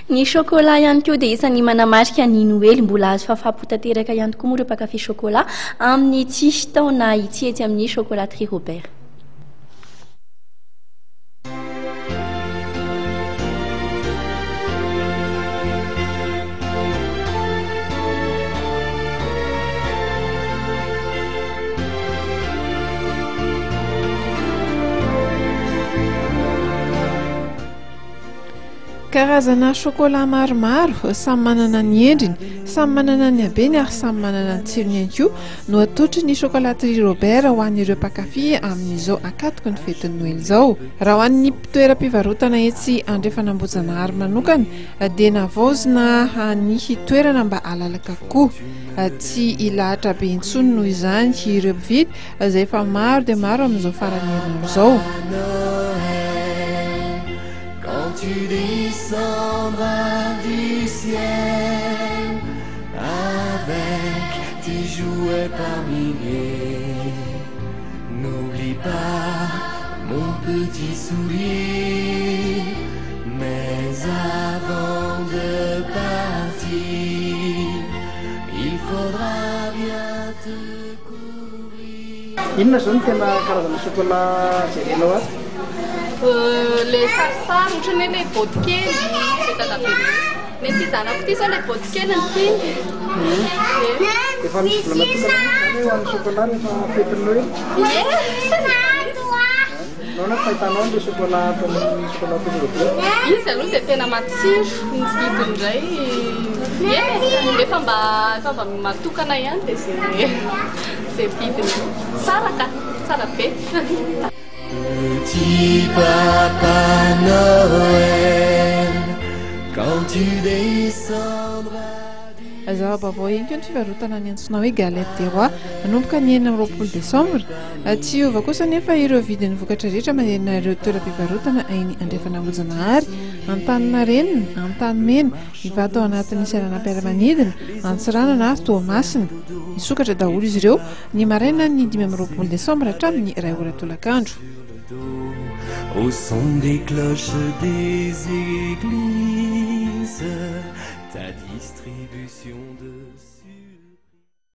Ny chocolat ihany koa dia isan'ny manamarika ny Noely, mbola azo fahafapo tanteraka ihany koa moa ireo mpankafy chocolat amin'ny tsisy taona itsetsy amin'ny chocolaterie Robert. Karazana chocolat maromaro, samy manana ny endriny, samy manana ny habeny ary samy manana ny tsirony ihany koa no atotry ny chocolaterie Robert ho an'ireo mpankafy amin'izao akatoko ny fetin'ny Noely izao. Raha ho an'ny toeram-pivarotana etsy Andriafanambojanahary manokana dia navaozina ny toerana mba halalaka kokoa, tsy ilahatra be intsony noho izany ireo mpividy izay efa maro dia maro amin'izao farany herinandro izao. Tu descendras du ciel avec tes jouets par milliers. N'oublie pas mon petit sourire, mais avant de partir, il faudra bien te couvrir. Inona zao no tena karazana chocolat jerenao azy? Le sarsary ohatran'ny hoe le bodikely fetana be mety zanako ty zao le bodikely ny tiny. Efa misy volana tokana ho an'ny chocolat rehefa fetin'ny Noely? Naona fahitanao le chocolat ataon'ny chocolaterie Robert? Izy aloha dia tena matsiro, ny vidiny indray efa mba matokana ihany dia zay vidiny tsara be. Petit Papa Noël, quand tu descendras. Zava-baovao ihany koa ny fivarotana ny antsoina hoe galette des rois manomboka ny 9 Desambra. Tsy hiova kosa nefa ireo vidin'ny vokatra rehetra manarina ireo toeram-pivarotana eny Andriafanambojanahary, Antaninarenina, Antanimena, Ivato ao anatin'ny Saranam-piaramanidina, Antsiranana na Toamasina. Misokatra daholo izy ireo ny maraina ny 5 Desambra hatramin'ny 2 ora tolakandro. Au son des cloches des églises, ta distribution de